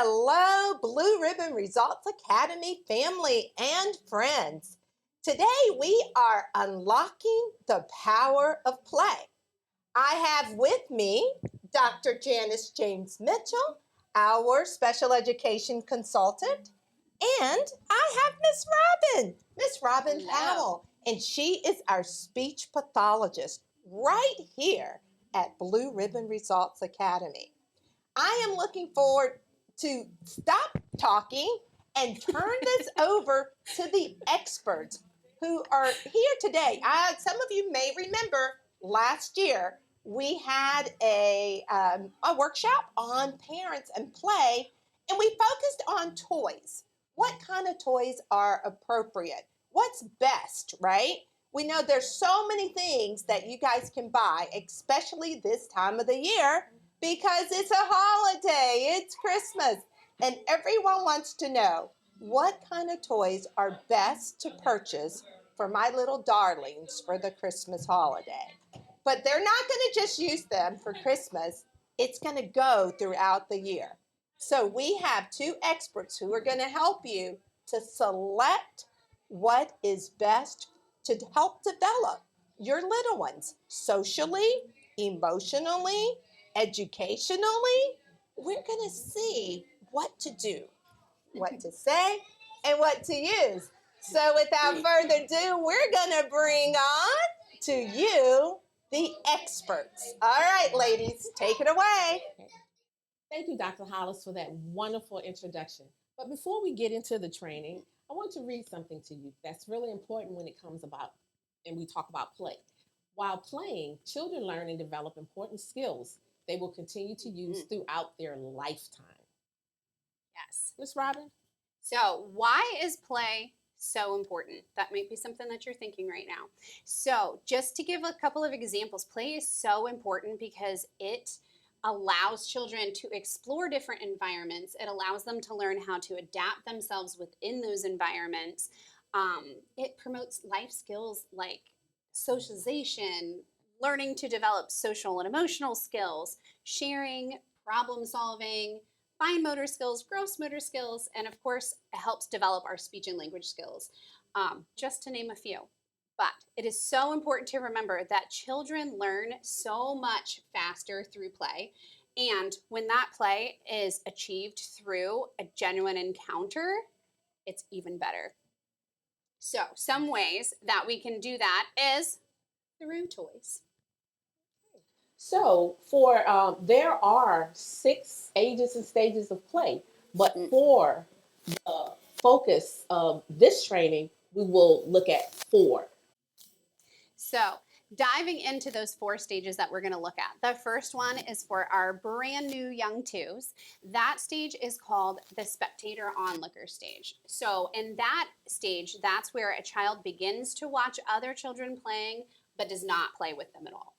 Hello, Blue Ribbon Results Academy family and friends. Today we are unlocking the power of play. I have with me Dr. Janice James Mitchell, our special education consultant, and I have Miss Robin Powell, and she is our speech pathologist right here at Blue Ribbon Results Academy. I am looking forward to stop talking and turn this over to the experts who are here today. Some of you may remember last year we had a workshop on parents and play, and we focused on toys. What kind of toys are appropriate? What's best, right? We know there's so many things that you guys can buy, especially this time of the year, because it's a holiday, it's Christmas, and everyone wants to know what kind of toys are best to purchase for my little darlings for the Christmas holiday. But they're not going to just use them for Christmas, it's going to go throughout the year. So we have two experts who are going to help you to select what is best to help develop your little ones socially, emotionally, educationally. We're going to see what to do, what to say, and what to use. So without further ado, we're going to bring on to you the experts. All right, ladies, take it away. Thank you, Dr. Hollis, for that wonderful introduction. But before we get into the training, I want to read something to you that's really important when it comes about and we talk about play. While playing, children learn and develop important skills they will continue to use throughout their lifetime. Yes. Miss Robin? So, why is play so important? That might be something that you're thinking right now. So, just to give a couple of examples, play is so important because it allows children to explore different environments. It allows them to learn how to adapt themselves within those environments. It promotes life skills like socialization, learning to develop social and emotional skills, sharing, problem solving, fine motor skills, gross motor skills, and of course, it helps develop our speech and language skills, just to name a few. But it is so important to remember that children learn so much faster through play. And when that play is achieved through a genuine encounter, it's even better. So, some ways that we can do that is through toys. So, there are 6 ages and stages of play, but for the focus of this training, we will look at 4. So, diving into those 4 stages that we're going to look at. The first one is for our brand new young twos. That stage is called the spectator onlooker stage. So, in that stage, that's where a child begins to watch other children playing but does not play with them at all.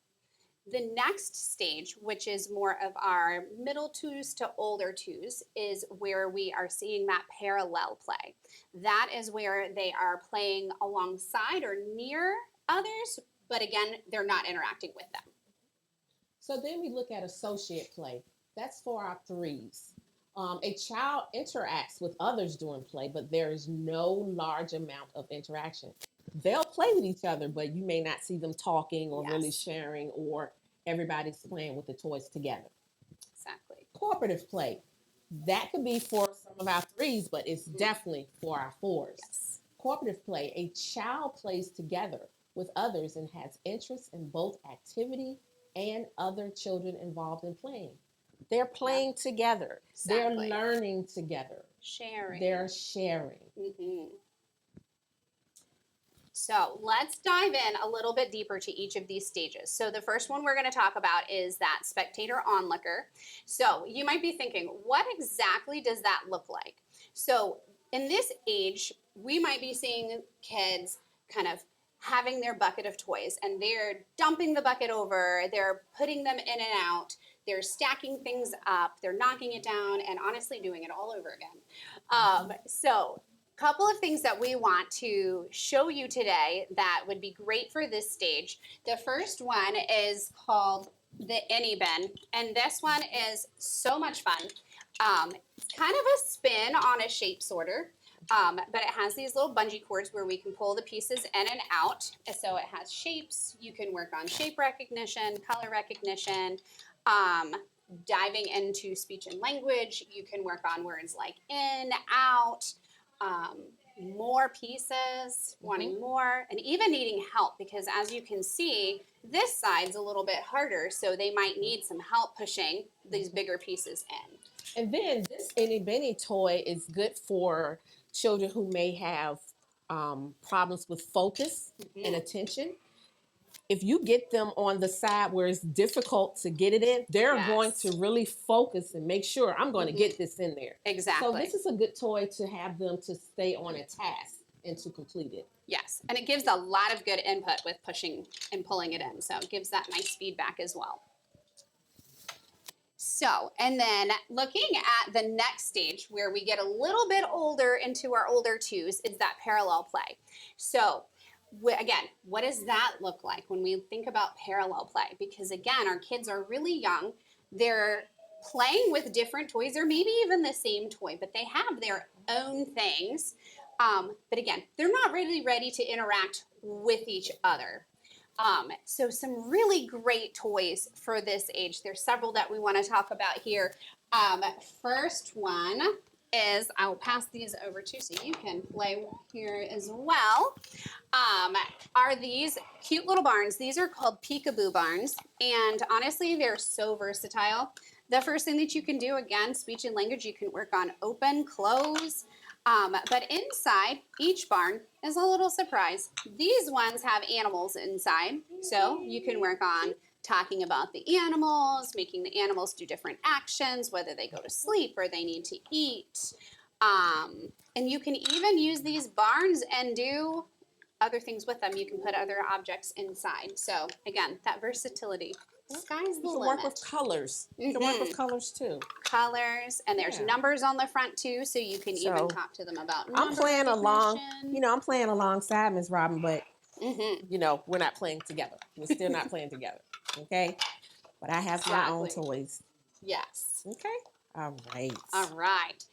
The next stage, which is more of our middle twos to older twos, is where we are seeing that parallel play. That is where they are playing alongside or near others, but again, they're not interacting with them. So then we look at associate play. That's for our 3s. A child interacts with others during play, but there is no large amount of interaction. They'll play with each other, but you may not see them talking or really sharing, or everybody's playing with the toys together. Exactly. Cooperative play. That could be for some of our 3s, but it's definitely for our 4s. Yes. Cooperative play. A child plays together with others and has interest in both activity and other children involved in playing. They're playing together. Exactly. They're learning together. Sharing. They're sharing. So let's dive in a little bit deeper to each of these stages. So the first one we're going to talk about is that spectator onlooker. So you might be thinking, what exactly does that look like? So in this age, we might be seeing kids kind of having their bucket of toys, and they're dumping the bucket over, they're putting them in and out, they're stacking things up, they're knocking it down, and honestly doing it all over again. So couple of things that we want to show you today that would be great for this stage. The first one is called the Any Bin, and this one is so much fun. It's kind of a spin on a shape sorter, but it has these little bungee cords where we can pull the pieces in and out. And so it has shapes. You can work on shape recognition, color recognition, diving into speech and language. You can work on words like in, out, more pieces, wanting more, and even needing help, because as you can see, this side's a little bit harder, so they might need some help pushing these bigger pieces in. And then this Itty Bitty toy is good for children who may have problems with focus and attention. If you get them on the side where it's difficult to get it in, they're going to really focus and make sure I'm going to get this in there. Exactly. So this is a good toy to have them to stay on a task and to complete it. Yes, and it gives a lot of good input with pushing and pulling it in, so it gives that nice feedback as well. So, and then looking at the next stage where we get a little bit older into our older twos is that parallel play. So, again, what does that look like when we think about parallel play? Because again, our kids are really young. They're playing with different toys or maybe even the same toy, but they have their own things. But again, they're not really ready to interact with each other. So some really great toys for this age. There's several that we want to talk about here. First one is, I will pass these over to you so you can play here as well. Are these cute little barns. These are called peekaboo barns, and honestly, they're so versatile. The first thing that you can do, again, speech and language, you can work on open, close, but inside each barn is a little surprise. These ones have animals inside, so you can work on talking about the animals, making the animals do different actions, whether they go to sleep or they need to eat. And you can even use these barns and do other things with them. You can put other objects inside. So again, that versatility. Sky's the limit. You can work with colors. You can work with colors too. Colors, and there's numbers on the front too, so you can even talk to them about number I'm playing along. recognition. I'm playing alongside Ms. Robin, but we're not playing together. We're still not playing together. Okay, but I have my own toys. Yes. Okay. All right. All right.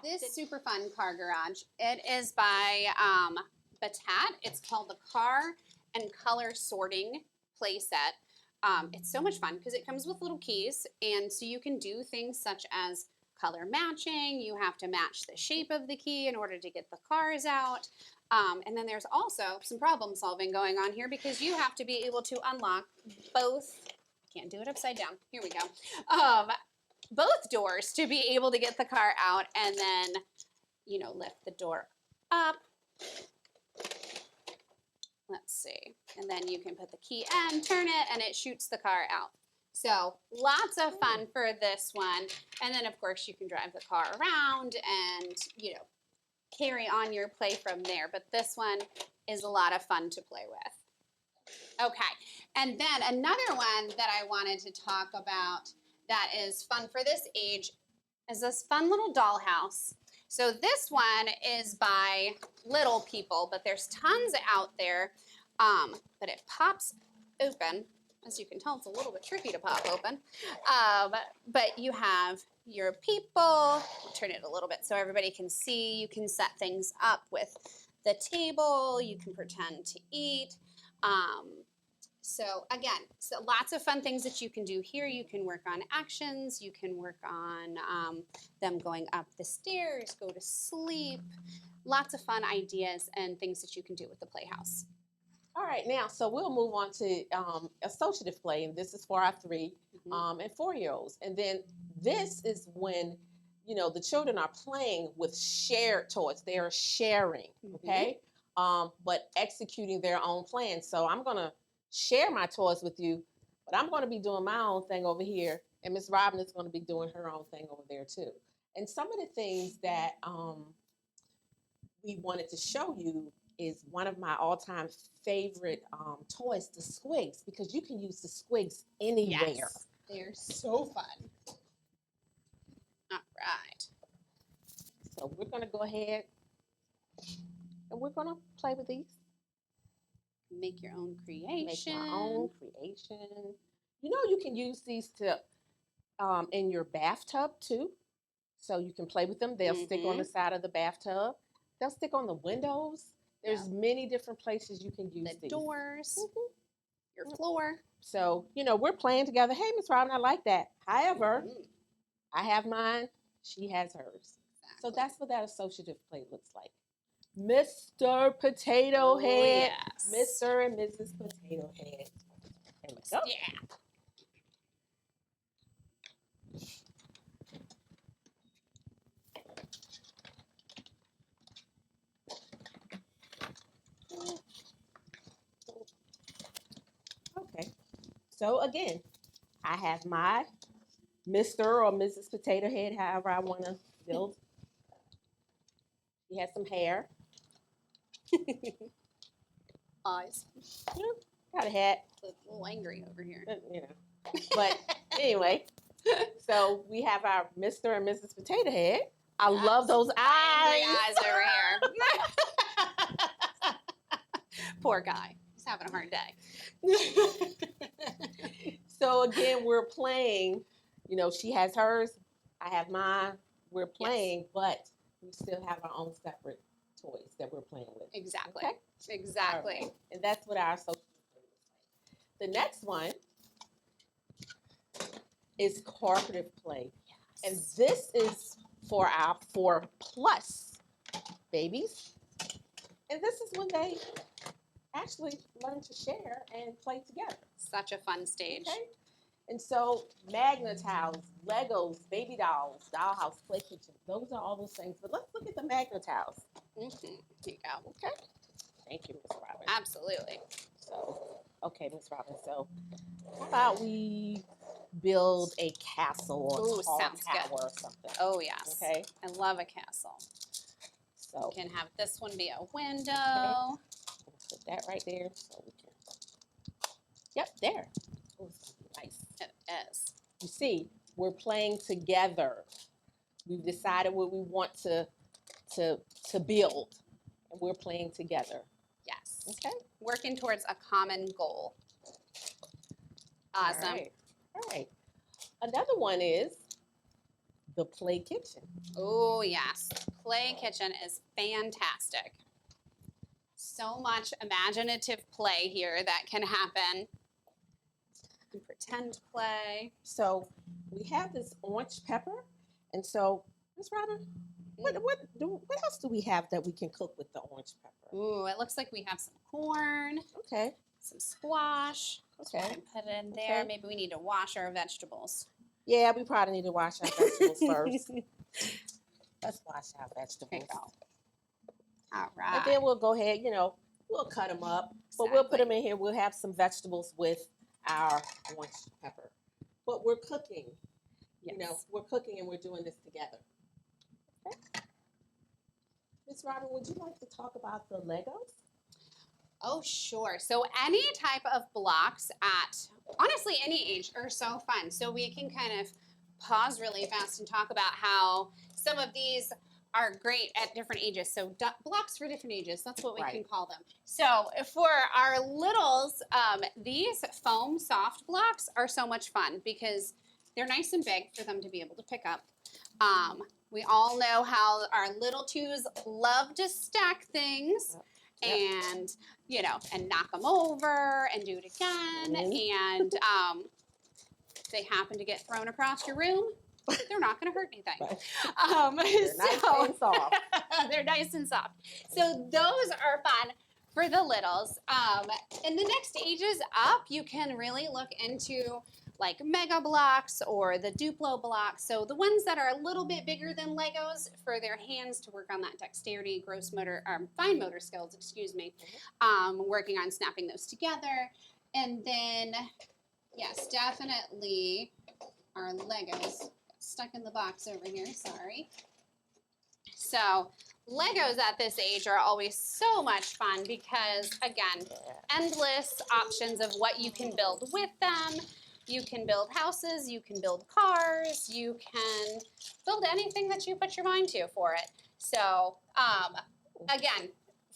This super fun car garage. It is by Batat. It's called the Car and Color Sorting Play Set. It's so much fun because it comes with little keys, and so you can do things such as color matching. You have to match the shape of the key in order to get the cars out. And then there's also some problem solving going on here because you have to be able to unlock both. I can't do it upside down. Here we go. Both doors to be able to get the car out, and then, lift the door up. Let's see. And then you can put the key in, turn it, and it shoots the car out. So lots of fun for this one. And then, of course, you can drive the car around and, carry on your play from there. But this one is a lot of fun to play with. Okay. And then another one that I wanted to talk about that is fun for this age is this fun little dollhouse. So this one is by Little People, but there's tons out there. But it pops open. As you can tell, it's a little bit tricky to pop open. But you have your people. I'll turn it a little bit so everybody can see. You can set things up with the table. You can pretend to eat. So again, lots of fun things that you can do here. You can work on actions. You can work on them going up the stairs, go to sleep. Lots of fun ideas and things that you can do with the Playhouse. All right, now, so we'll move on to associative play, and this is for our 3 and 4-year-olds. And then this is when, the children are playing with shared toys. They are sharing, okay, but executing their own plan. So I'm going to share my toys with you, but I'm going to be doing my own thing over here, and Miss Robin is going to be doing her own thing over there too. And some of the things that we wanted to show you is one of my all-time favorite toys, the squigs, because you can use the squigs anywhere. Yes, they're so fun. All right. So we're going to go ahead and we're going to play with these. Make your own creation. Make my own creation. You know, you can use these to in your bathtub too. So you can play with them. They'll stick on the side of the bathtub. They'll stick on the windows. There's many different places you can use The these. doors, your floor. So, you know, we're playing together. Hey, Miss Robin, I like that. However, I have mine. She has hers. So that's what that associative play looks like. Mr. Potato Head. Yes. Mr. and Mrs. Potato Head. There we go. Yeah. Okay. So again, I have my Mr. or Mrs. Potato Head, however I want to build. He has some hair. Eyes. Got a hat. A little angry over here. You know. But anyway, so we have our Mr. and Mrs. Potato Head. I love those eyes. Angry eyes over here. Poor guy. He's having a hard day. So again, we're playing. You know, she has hers. I have mine. We're playing, but we still have our own separate toys that we're playing with. Exactly. Okay? Exactly. Right. And that's what our social play looks like. The next one is cooperative play. Yes. And this is for our 4+ babies. And this is when they actually learn to share and play together. Such a fun stage. Okay? And so Magna Tiles, Legos, baby dolls, dollhouse, play kitchen, those are all those things. But let's look at the Magna Tiles. Here you go. Okay? Thank you, Miss Robin. Absolutely. So, okay, Miss Robin. So, how about we build a castle or a tall sounds tower good. or something? Oh, yes. Okay. I love a castle. So, We can have this one be a window. put that right there so we can. Yep, there. Oh, it's gonna be nice. It is. You see, we're playing together. We've decided what we want to build, and we're playing together. Yes. Okay. Working towards a common goal. Awesome. All right. Another one is the play kitchen. Oh, yes. Play kitchen is fantastic. So much imaginative play here that can happen. And pretend play. So we have this orange pepper, and so Miss Robin, what else do we have that we can cook with the orange pepper? Ooh, it looks like we have some corn, Okay. some squash. Okay. And put it in there. Okay. Maybe we need to wash our vegetables. Yeah, we probably need to wash our vegetables first. Let's wash our vegetables. There you go. All right. And then we'll go ahead, we'll cut them up, but we'll put them in here. We'll have some vegetables with our orange pepper. But we're cooking. Yes. We're cooking and we're doing this together. Okay. Ms. Robin, would you like to talk about the Legos? Oh, sure. So any type of blocks at, honestly, any age are so fun. So we can kind of pause really fast and talk about how some of these are great at different ages. So blocks for different ages, that's what we can call them. So for our littles, these foam soft blocks are so much fun because they're nice and big for them to be able to pick up. We all know how our little twos love to stack things. And, and knock them over and do it again. And they happen to get thrown across your room, they're not going to hurt anything. They're nice and soft. They're nice and soft. So those are fun for the littles. In the next ages up, you can really look into like mega blocks or the Duplo blocks. So the ones that are a little bit bigger than Legos for their hands to work on that dexterity, fine motor skills, working on snapping those together. And then, yes, definitely our Legos. Stuck in the box over here, sorry. So Legos at this age are always so much fun because, again, endless options of what you can build with them. You can build houses, you can build cars, you can build anything that you put your mind to for it. So, again,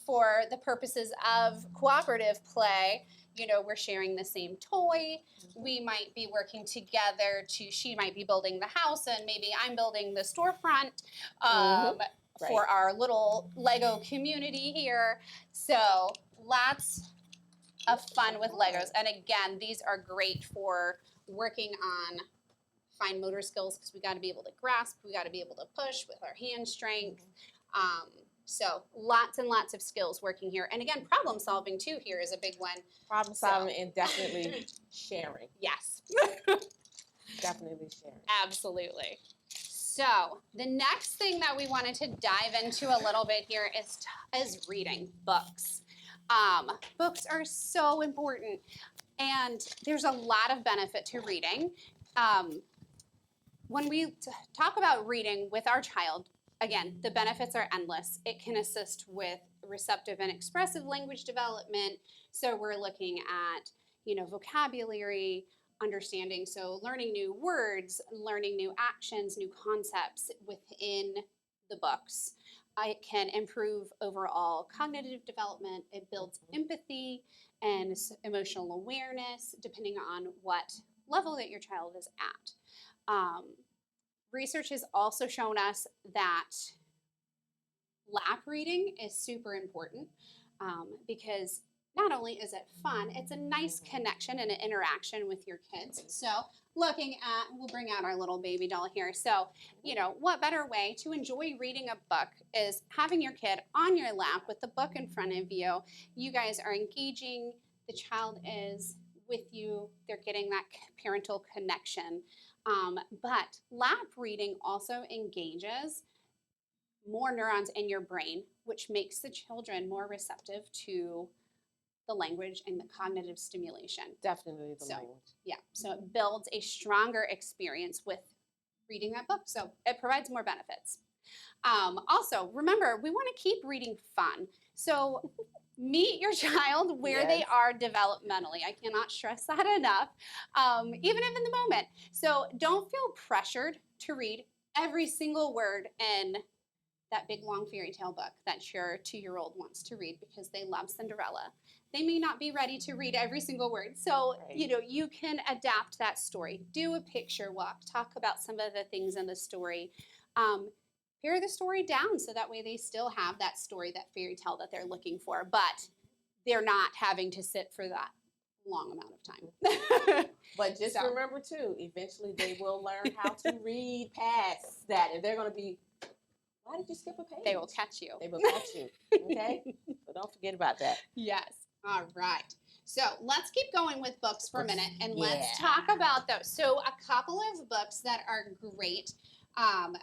for the purposes of cooperative play, we're sharing the same toy. We might be working together she might be building the house and maybe I'm building the storefront for our little Lego community here. So lots of fun with Legos. And again, these are great for working on fine motor skills because we got to be able to grasp, we got to be able to push with our hand strength. So lots and lots of skills working here. And again, problem solving too here is a big one. Problem solving and definitely sharing. Yes. Definitely sharing. Absolutely. So the next thing that we wanted to dive into a little bit here is reading books. Books are so important, and there's a lot of benefit to reading. When we talk about reading with our child, again, the benefits are endless. It can assist with receptive and expressive language development. So we're looking at, vocabulary, understanding, so learning new words, learning new actions, new concepts within the books. It can improve overall cognitive development. It builds empathy and emotional awareness, depending on what level that your child is at. Research has also shown us that lap reading is super important because not only is it fun, it's a nice connection and an interaction with your kids. So we'll bring out our little baby doll here. So, what better way to enjoy reading a book is having your kid on your lap with the book in front of you. You guys are engaging, the child is with you, they're getting that parental connection. But lap reading also engages more neurons in your brain, which makes the children more receptive to the language and the cognitive stimulation. Definitely the language. Yeah, so it builds a stronger experience with reading that book. So it provides more benefits. Also, remember, we want to keep reading fun. So meet your child where they are developmentally. I cannot stress that enough, even if in the moment. So don't feel pressured to read every single word in that big long fairy tale book that your 2-year-old wants to read because they love Cinderella. They may not be ready to read every single word. So, you can adapt that story. Do a picture walk. Talk about some of the things in the story. Pare the story down so that way they still have that story, that fairy tale that they're looking for, but they're not having to sit for that long amount of time. But just remember too, eventually they will learn how to read past that, and they're going to be, why did you skip a page? They will catch you. They will catch you. Okay? So don't forget about that. Yes. All right. So let's keep going with books for a minute, and let's talk about those. So a couple of books that are great.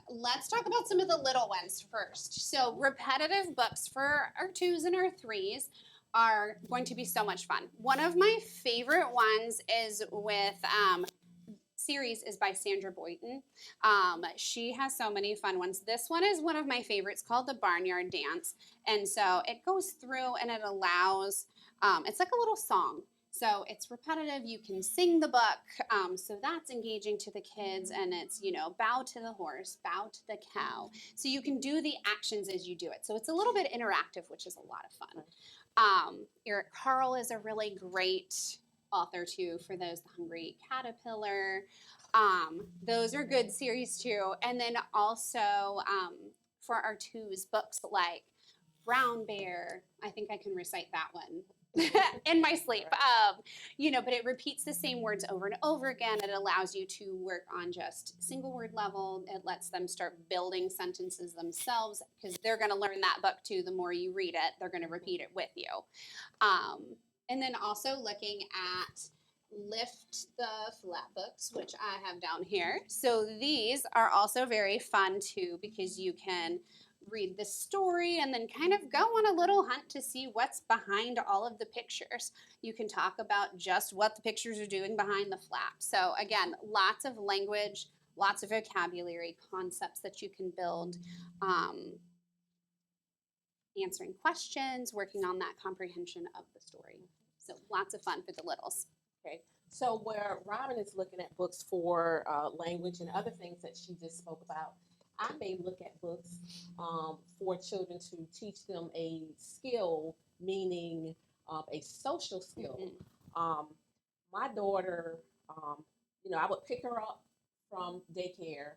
Let's talk about some of the little ones first. So repetitive books for our 2s and our 3s are going to be so much fun. One of my favorite ones is with series is by Sandra Boynton. She has so many fun ones. This one is one of my favorites, called The Barnyard Dance. And so it goes through and it allows, it's like a little song. So it's repetitive. You can sing the book. So that's engaging to the kids. And it's, bow to the horse, bow to the cow. So you can do the actions as you do it. So it's a little bit interactive, which is a lot of fun. Eric Carle is a really great author too for those. The Hungry Caterpillar. Those are good series too. And then also for our 2s, books like Brown Bear. I think I can recite that one in my sleep. But it repeats the same words over and over again. It allows you to work on just single word level. It lets them start building sentences themselves because they're going to learn that book too. The more you read it, they're going to repeat it with you. And then also looking at Lift the Flat books, which I have down here. So these are also very fun too because you can read the story and then kind of go on a little hunt to see what's behind all of the pictures. You can talk about just what the pictures are doing behind the flap. So again, lots of language, lots of vocabulary, concepts that you can build, answering questions, working on that comprehension of the story. So lots of fun for the littles. Okay. So where Robin is looking at books for language and other things that she just spoke about, I may look at books for children to teach them a skill, meaning a social skill. My daughter, I would pick her up from daycare.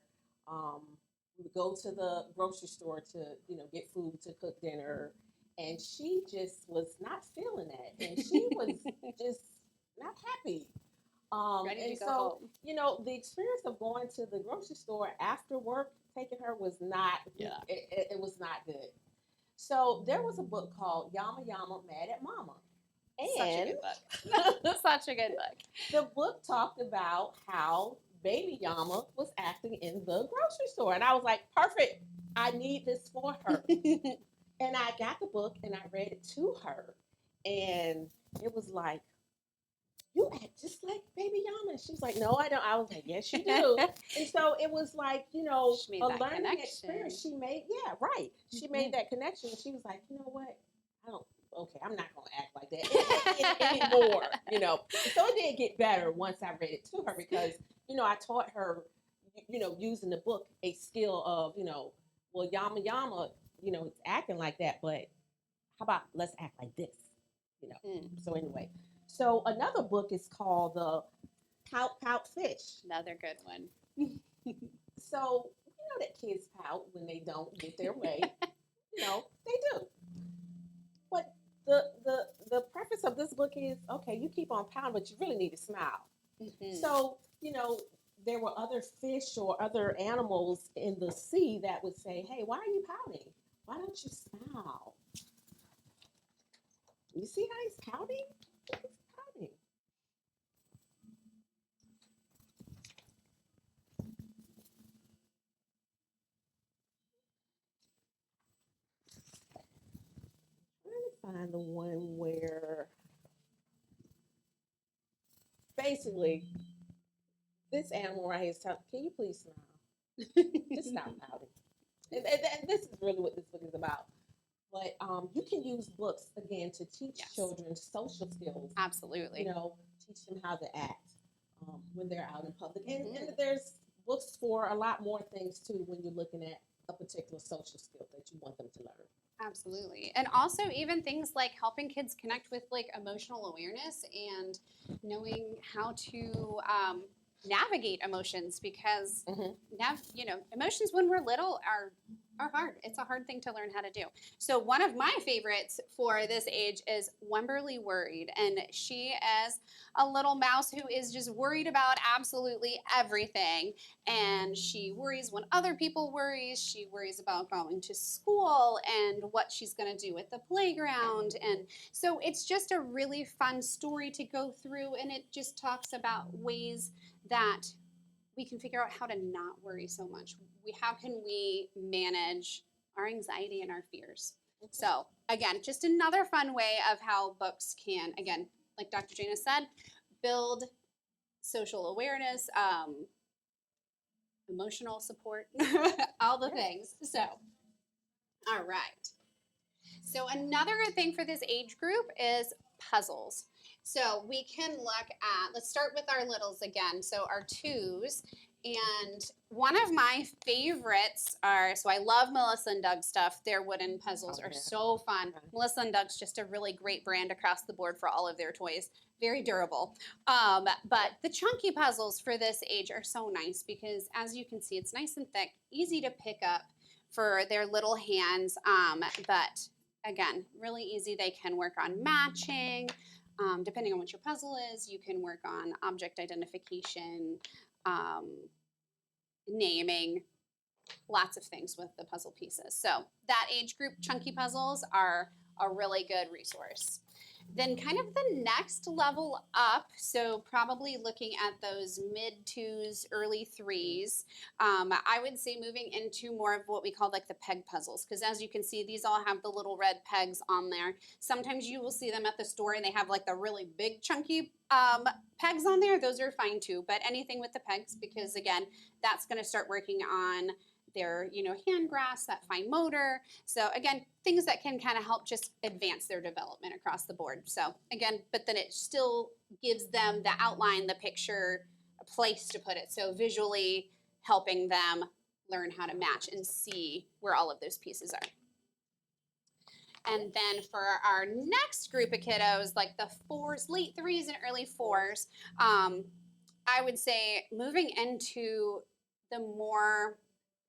We would go to the grocery store to, get food to cook dinner. And she just was not feeling that. And she was just not happy. Ready And to go so, home. the experience of going to the grocery store after work, taking her was not, it was not good. So there was a book called Yama Yama Mad at Mama. Such a And good book. Such a good book. the book talked about how baby Yama was acting in the grocery store. And I was like, perfect. I need this for her. And I got the book and I read it to her. And it was like, you act just like baby Yama. And she was like, no, I don't. I was like, yes, you do. And so it was like, She made a that learning connection. experience. She made, yeah, right. She made that connection. And she was like, you know what? I don't, okay, I'm not going to act like that anymore, So it did get better once I read it to her because, I taught her, using the book, a skill of, well, Yama Yama, it's acting like that, but how about let's act like this, So anyway, so another book is called The Pout Pout Fish. Another good one. So that kids pout when they don't get their way. They do. But the preface of this book is, okay, you keep on pouting, but you really need to smile. So, there were other fish or other animals in the sea that would say, hey, why are you pouting? Why don't you smile? You see how he's pouting? He's pouting. Trying to find the one where basically this animal right here is telling, can you please smile? Just stop pouting. And this is really what this book is about. But you can use books, again, to teach children social skills. Absolutely. Teach them how to act when they're out in public. And there's books for a lot more things, too, when you're looking at a particular social skill that you want them to learn. Absolutely. And also even things like helping kids connect with like emotional awareness and knowing how to navigate emotions because emotions when we're little are hard. It's a hard thing to learn how to do. So one of my favorites for this age is Wemberly Worried. And she is a little mouse who is just worried about absolutely everything. And she worries when other people worry. She worries about going to school and what she's going to do at the playground. And so it's just a really fun story to go through. And it just talks about ways that we can figure out how to not worry so much. How can we manage our anxiety and our fears? So again, just another fun way of how books can, again, like Dr. Janice said, build social awareness, emotional support, all the things. So, all right. So another good thing for this age group is puzzles. So we can look at, let's start with our littles again. So our twos. And one of my favorites are, so I love Melissa and Doug stuff. Their wooden puzzles are so fun. Melissa and Doug's just a really great brand across the board for all of their toys. Very durable. But the chunky puzzles for this age are so nice because as you can see, it's nice and thick, easy to pick up for their little hands. But again, really easy. They can work on matching. Depending on what your puzzle is, you can work on object identification, naming, lots of things with the puzzle pieces. So that age group, chunky puzzles are a really good resource. Then kind of the next level up, so probably looking at those mid twos, early threes, I would say moving into more of what we call like the peg puzzles, because as you can see, these all have the little red pegs on there. Sometimes you will see them at the store and they have like the really big chunky pegs on there. Those are fine too, but anything with the pegs, because again, that's going to start working on their, hand grasp, that fine motor. So again, things that can kind of help just advance their development across the board. So again, but then it still gives them the outline, the picture, a place to put it. So visually helping them learn how to match and see where all of those pieces are. And then for our next group of kiddos, like the fours, late threes and early fours, I would say moving into the more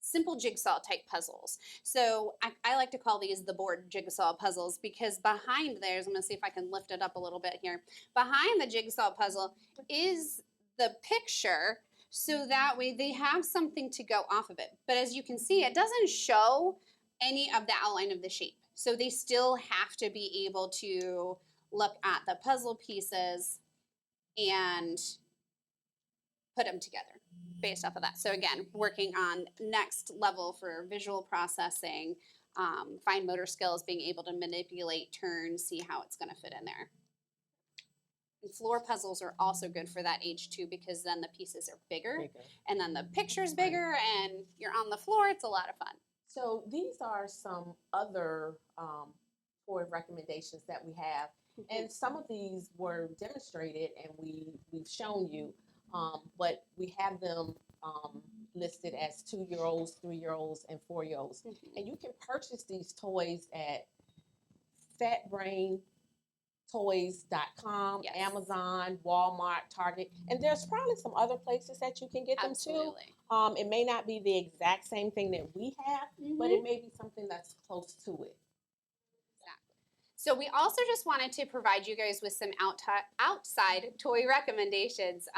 simple jigsaw type puzzles. So I like to call these the board jigsaw puzzles because behind theirs, I'm going to see if I can lift it up a little bit here. Behind the jigsaw puzzle is the picture, so that way they have something to go off of it. But as you can see, it doesn't show any of the outline of the shape. So they still have to be able to look at the puzzle pieces and put them together based off of that. So again, working on next level for visual processing, fine motor skills, being able to manipulate turns, see how it's going to fit in there. And floor puzzles are also good for that age too, because then the pieces are bigger. And then the picture's bigger and you're on the floor. It's a lot of fun. So these are some other toy recommendations that we have. And some of these were demonstrated and we've shown you, but we have them listed as 2-year-olds, 3-year-olds, and 4-year-olds. And you can purchase these toys at fatbraintoys.com, Yes. Amazon, Walmart, Target, and there's probably some other places that you can get them too. It may not be the exact same thing that we have, but it may be something that's close to it. So we also just wanted to provide you guys with some outside toy recommendations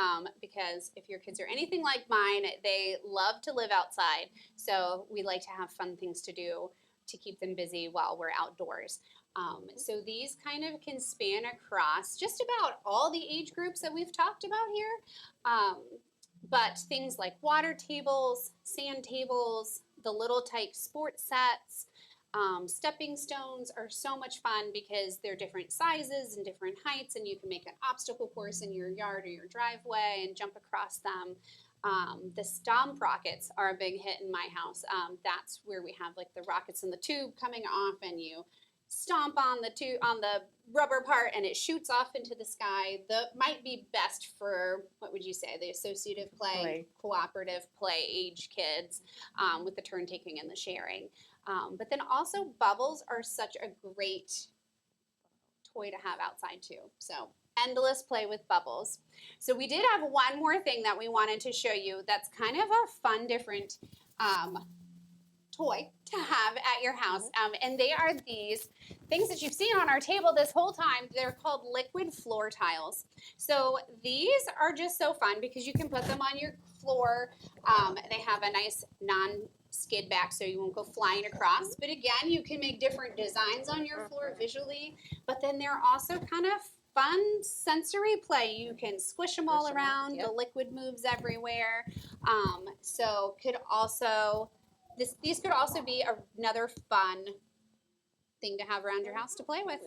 because if your kids are anything like mine, they love to live outside. So we like to have fun things to do to keep them busy while we're outdoors. So these kind of can span across just about all the age groups that we've talked about here. But things like water tables, sand tables, the little type sports sets, stepping stones are so much fun because they're different sizes and different heights, and you can make an obstacle course in your yard or your driveway and jump across them. The stomp rockets are a big hit in my house. That's where we have like the rockets in the tube coming off, and you stomp on the rubber part, and it shoots off into the sky. That might be best for, what would you say, the associative play. Cooperative play age kids with the turn taking and the sharing. But then also bubbles are such a great toy to have outside too. So endless play with bubbles. So we did have one more thing that we wanted to show you that's kind of a fun, different toy to have at your house. And they are these things that you've seen on our table this whole time. They're called liquid floor tiles. So these are just so fun because you can put them on your floor. They have a nice non-skid back so you won't go flying across. But again, you can make different designs on your floor visually. But then they're also kind of fun sensory play. You can squish them all around. The liquid moves everywhere. So could also... These could also be another fun thing to have around your house to play with.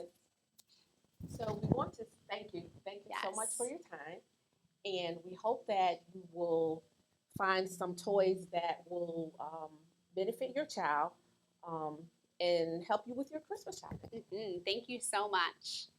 So we want to thank you so much for your time, and we hope that you will find some toys that will benefit your child and help you with your Christmas shopping. Thank you so much.